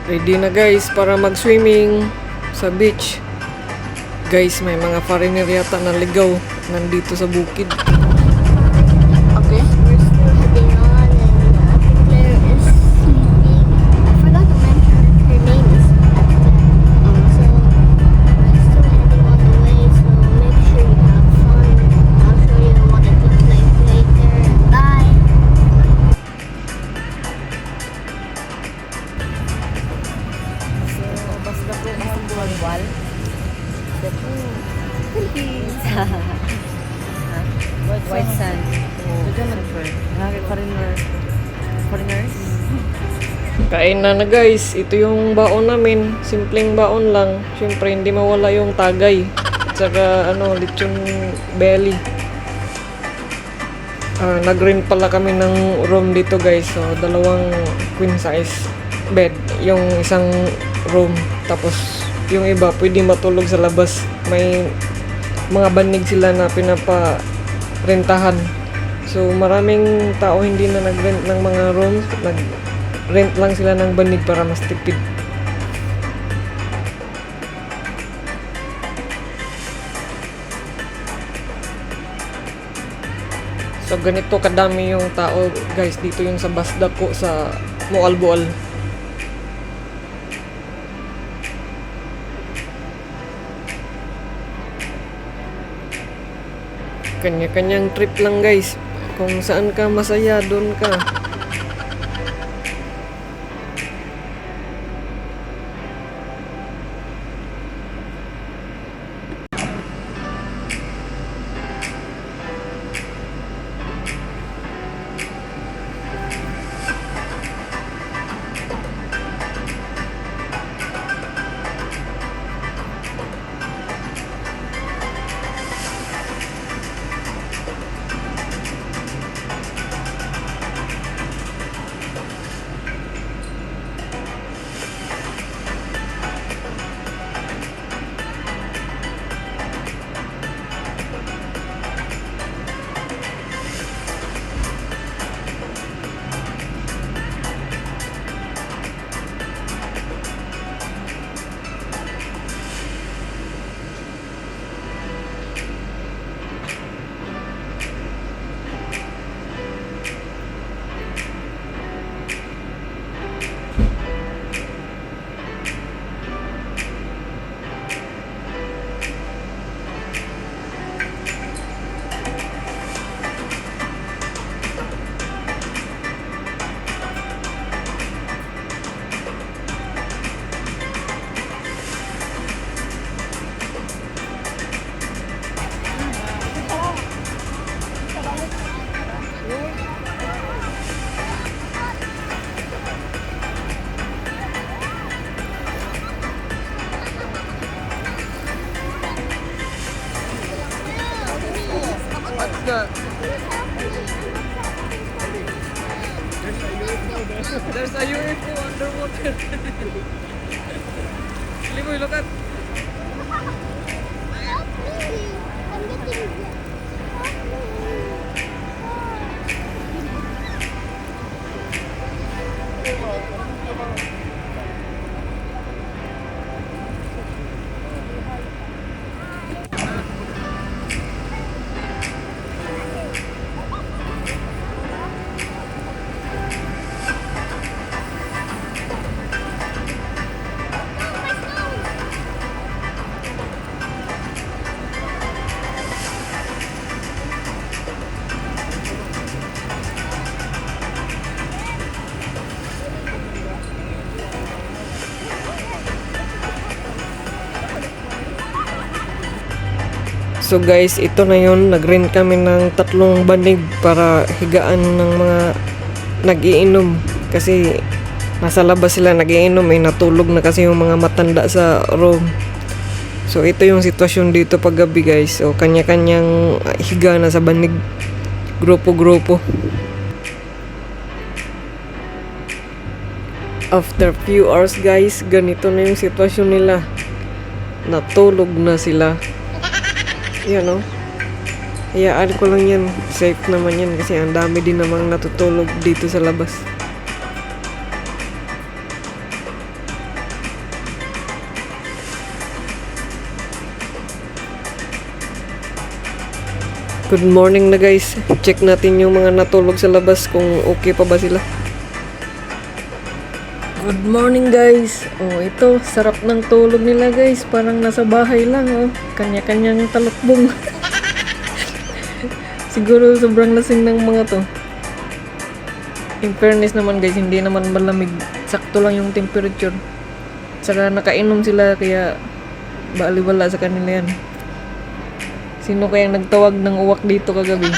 Ready na guys para mag-swimming sa beach. Guys, may mga foreigner yata na ligaw nandito sa bukid. Okay. We're still heading on and I think Claire is sleeping. I forgot to mention that her name is so we're still heading on the way, so make sure you have fun. I'll show you what it looks like later. Bye! So, basta po ang buwan-buwan. Philippines. White sand. Diyan man for. Foreigners. Kain na guys. Ito yung baon namin. Simpleng baon lang. Siyempre hindi mawala yung tagay. At saka lechon belly. Nag-rent pala kami ng room dito guys. So, 2 queen size bed. Yung isang room. Tapos yung iba pwede matulog sa labas. May mga banig sila na pinaparentahan. So maraming tao hindi na nag-rent ng mga rooms. Nag-rent lang sila ng banig para mas tipid. So ganito kadami yung tao guys dito yung sa Basdako sa Moalboal. Kanya-kanyang trip lang guys. Kung saan ka masaya, doon ka. There's a UFO underwater. Limoy, look at. So guys, ito na yun. Nag-rent kami ng 3 banig para higaan ng mga nag-iinom. Kasi nasa labas sila nag-iinom. Natulog na kasi yung mga matanda sa room. So ito yung sitwasyon dito pag gabi guys. So kanya-kanyang higa na sa banig. Grupo-grupo. After few hours guys, ganito na yung sitwasyon nila. Natulog na sila. Yan o. Hayaan ko lang yan. Safe naman yan kasi ang dami din namang natutulog dito sa labas. Good morning na guys. Check natin yung mga natulog sa labas kung okay pa ba sila. Good morning guys. Oh, ito sarap ng tulog nila guys. Parang nasa bahay lang oh. Kanya-kanyang talukbong. Siguro sobrang lasing ng mga to. In fairness naman guys, hindi naman malamig. Sakto lang yung temperature. Saka nakainom sila kaya baliwala sa kanila yan. Sino kayang nagtawag ng uwak dito kagabi?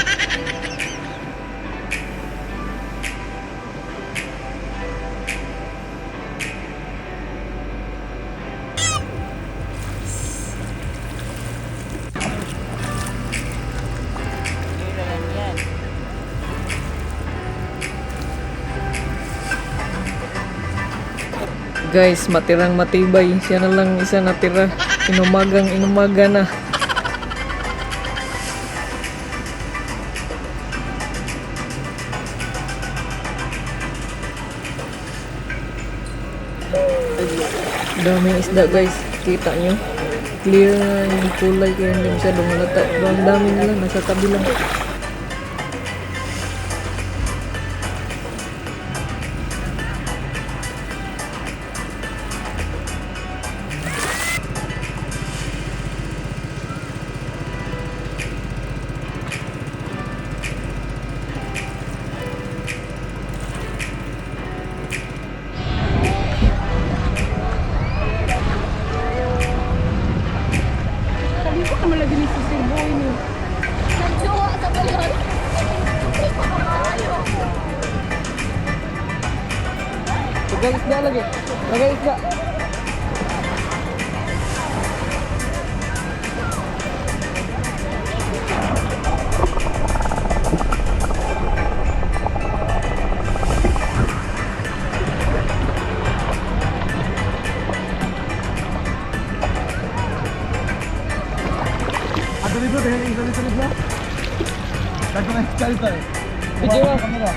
Guys, matirang matibay. Siya na lang isa natira. Inumaga na. Daming isda guys, kita nyo clear na yung kulay kaya hindi masyadong halata. Pero ang dami nila nasa tabi lang. Nagjowa sa balon. Lagay isda lagi. Lagay isda. Ada libro dengan Indonesia libro. Kau nak cari tak? Video lah. Kamera.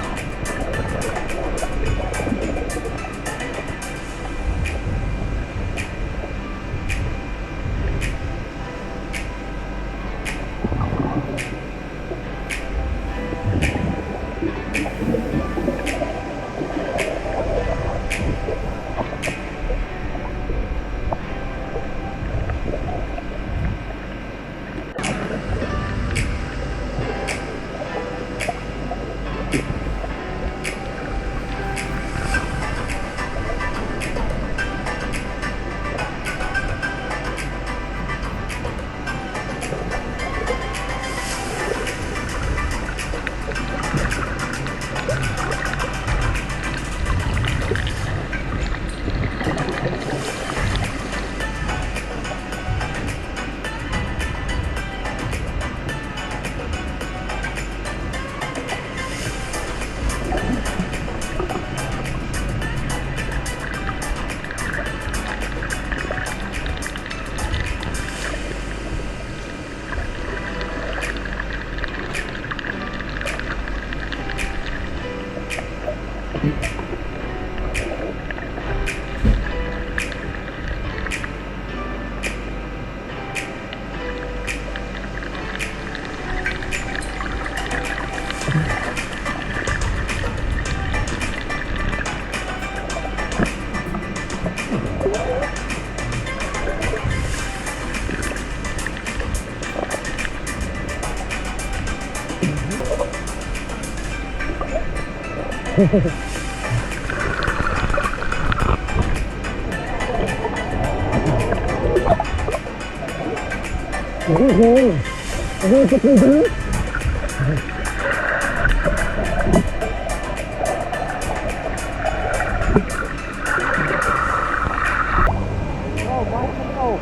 Oh,